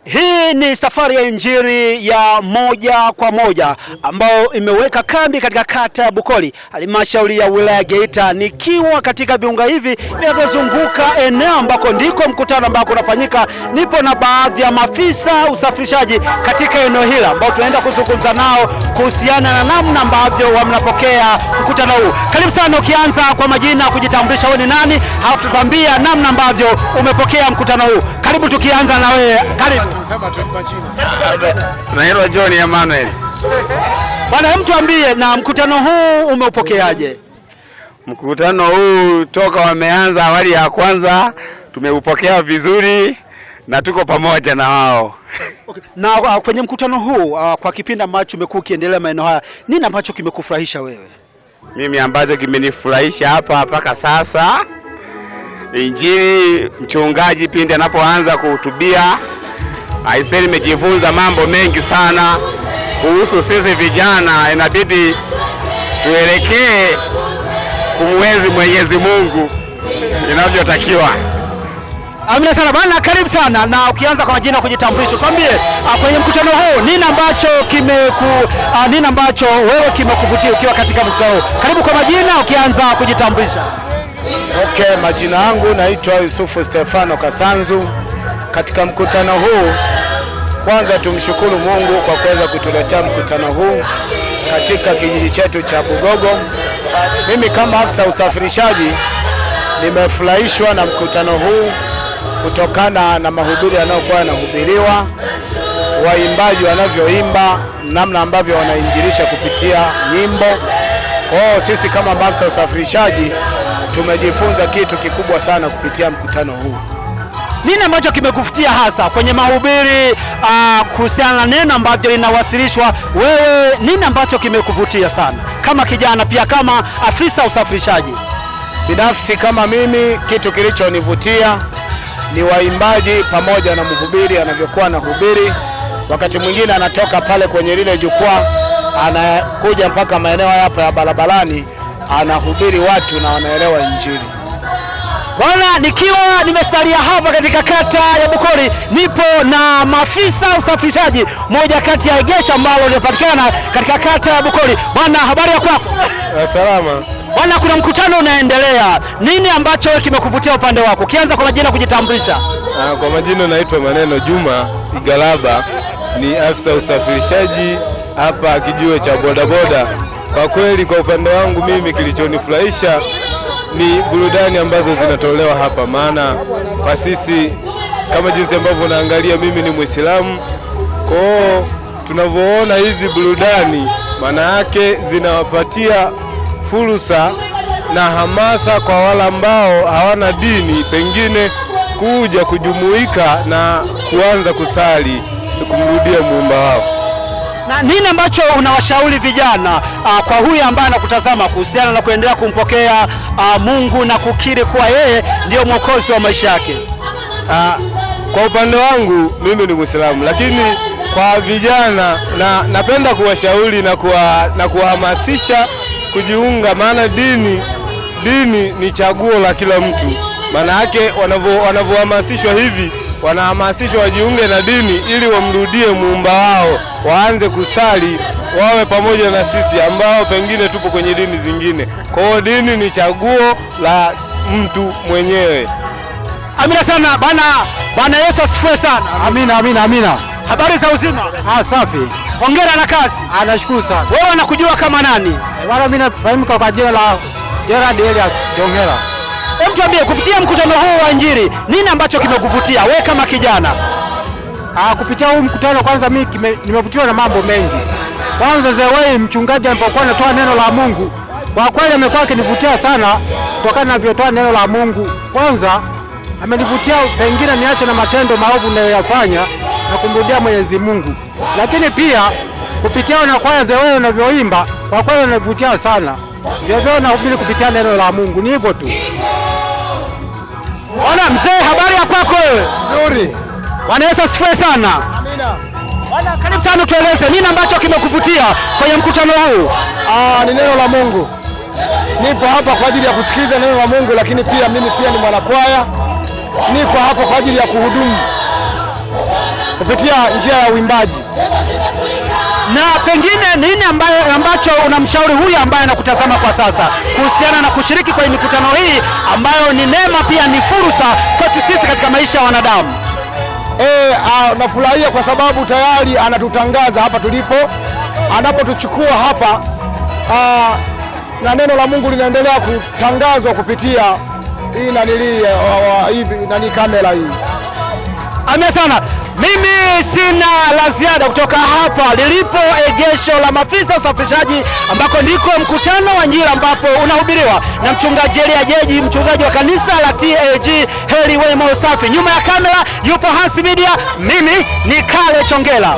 Hii ni safari ya Injili ya moja kwa moja ambayo imeweka kambi katika kata ya Bukoli, halmashauri ya wilaya Geita, nikiwa katika viunga hivi vinavyozunguka eneo ambako ndiko mkutano ambao unafanyika. Nipo na baadhi ya maafisa usafirishaji katika eneo hili ambao tunaenda kuzungumza nao kuhusiana na namna ambavyo wamnapokea mkutano huu. Karibu sana, ukianza kwa majina, kujitambulisha wewe ni nani, halafu tukwambia namna ambavyo umepokea mkutano huu. Karibu, tukianza na wewe. Karibu. Naitwa John Emmanuel. Bwana, tuambie na mkutano huu umeupokeaje? Mkutano huu toka wameanza awali ya kwanza tumeupokea vizuri na tuko pamoja na wao. Okay. Na kwenye mkutano huu kwa kipindi ambacho umekuwa ukiendelea maeneo haya, nini ambacho kimekufurahisha wewe? Mimi ambacho kimenifurahisha hapa mpaka sasa, Injili mchungaji pindi anapoanza kuhutubia, aisee, nimejifunza mambo mengi sana kuhusu sisi vijana. Inabidi tuelekee kumwenzi Mwenyezi Mungu inavyotakiwa. Amina sana bwana, karibu sana. Na ukianza kwa majina, kujitambulisha, kwambie kwenye mkutano huu nini ambacho wewe kimekuvutia ukiwa katika mkutano huu. Karibu kwa majina, ukianza kujitambulisha. Okay, majina yangu naitwa Yusufu Stefano Kasanzu. Katika mkutano huu, kwanza tumshukuru Mungu kwa kuweza kutuletea mkutano huu katika kijiji chetu cha Bugogo. Mimi kama afisa usafirishaji nimefurahishwa na mkutano huu kutokana na mahubiri yanayokuwa yanahubiriwa, waimbaji wanavyoimba, namna ambavyo wanainjilisha kupitia nyimbo. Kwa hiyo sisi kama afisa usafirishaji tumejifunza kitu kikubwa sana kupitia mkutano huu. Nini ambacho kimekuvutia hasa kwenye mahubiri kuhusiana na neno ambalo linawasilishwa? Wewe nini ambacho kimekuvutia sana kama kijana, pia kama afisa usafirishaji? Binafsi kama mimi, kitu kilichonivutia ni waimbaji pamoja na mhubiri anavyokuwa anahubiri. Wakati mwingine anatoka pale kwenye lile jukwaa, anakuja mpaka maeneo hapa ya barabarani, anahubiri watu na wanaelewa Injili. Bwana, nikiwa nimesalia hapa katika kata ya Bukoli, nipo na maafisa usafirishaji moja kati ya egesha ambalo linapatikana katika kata ya Bukoli. Bwana, habari ya kwako? Salama. Bwana, kuna mkutano unaendelea. Nini ambacho kimekuvutia upande wako? Ukianza kwa majina, kujitambulisha. Kwa majina naitwa Maneno Juma Igalaba, ni afisa usafirishaji hapa kijiwe cha bodaboda. Kwa kweli, kwa upande wangu mimi, kilichonifurahisha ni burudani ambazo zinatolewa hapa, maana kwa sisi kama jinsi ambavyo naangalia, mimi ni Muislamu. Kwa hiyo tunavyoona hizi burudani, maana yake zinawapatia fursa na hamasa kwa wale ambao hawana dini, pengine kuja kujumuika na kuanza kusali kumrudia Muumba wao. Na nini ambacho unawashauri vijana kwa huyu ambaye anakutazama kuhusiana na kuendelea kumpokea Mungu na kukiri kuwa yeye ndio mwokozi wa maisha yake? Kwa upande wangu mimi ni Muislamu, lakini kwa vijana napenda kuwashauri na kuwahamasisha kujiunga, maana dini ni chaguo la kila mtu. Maana yake wanavyohamasishwa hivi, wanahamasishwa wajiunge na dini ili wamrudie Muumba wao, waanze kusali, wawe pamoja na sisi ambao pengine tupo kwenye dini zingine. Kwa hiyo dini ni chaguo la mtu mwenyewe. Amina sana bana. Bwana Yesu asifiwe sana. Amina, amina, amina. Habari za uzima? Safi. Hongera na kazi. Nashukuru sana. Wewe unakujua kama nani? Bwana, mimi nafahamu kwa jina la Gerard Elias Jongera. Tuambie, kupitia mkutano huu wa Injili, nini ambacho kimekuvutia wewe kama kijana? Kupitia huu mkutano, kwanza mimi nimevutiwa na mambo mengi. Kwanza Zewei mchungaji anapokuwa anatoa neno la Mungu, kwa kweli amekuwa akinivutia sana kutokana na anavyotoa neno la Mungu. Kwanza amenivutia pengine niache na matendo maovu ninayoyafanya na kumrudia Mwenyezi Mungu. Lakini pia kupitia na kwaya Zewei unavyoimba, kwa kweli unanivutia sana. Vivyo na hubiri kupitia neno la Mungu, ni hivyo tu. Bwana mzee, habari ya kwako wewe? Nzuri. Bwana Yesu asifiwe sana. Amina. Bwana, karibu sana, tueleze nini ambacho kimekuvutia kwenye mkutano huu? Ni neno la Mungu. Nipo hapa kwa ajili ya kusikiliza neno la Mungu, lakini pia mimi ni mwanakwaya. Nipo hapa kwa ajili ya kuhudumu. kupitia njia ya uimbaji. Na pengine nini ambacho unamshauri huyu ambaye anakutazama kwa sasa kuhusiana na kushiriki kwenye mikutano hii ambayo ni neema pia ni fursa kwetu sisi katika maisha ya wanadamu? Nafurahia kwa sababu tayari anatutangaza hapa tulipo, anapotuchukua hapa na neno la Mungu linaendelea kutangazwa kupitia hii kamera hii. Amina sana. Mimi sina la ziada kutoka hapa lilipo egesho la maafisa usafirishaji ambako ndiko mkutano wa Injili ambapo unahubiriwa na mchungaji Elia Jeji, mchungaji wa kanisa la TAG Heri Wema Usafi. Nyuma ya kamera yupo Hans Media, mimi ni Kale Chongela.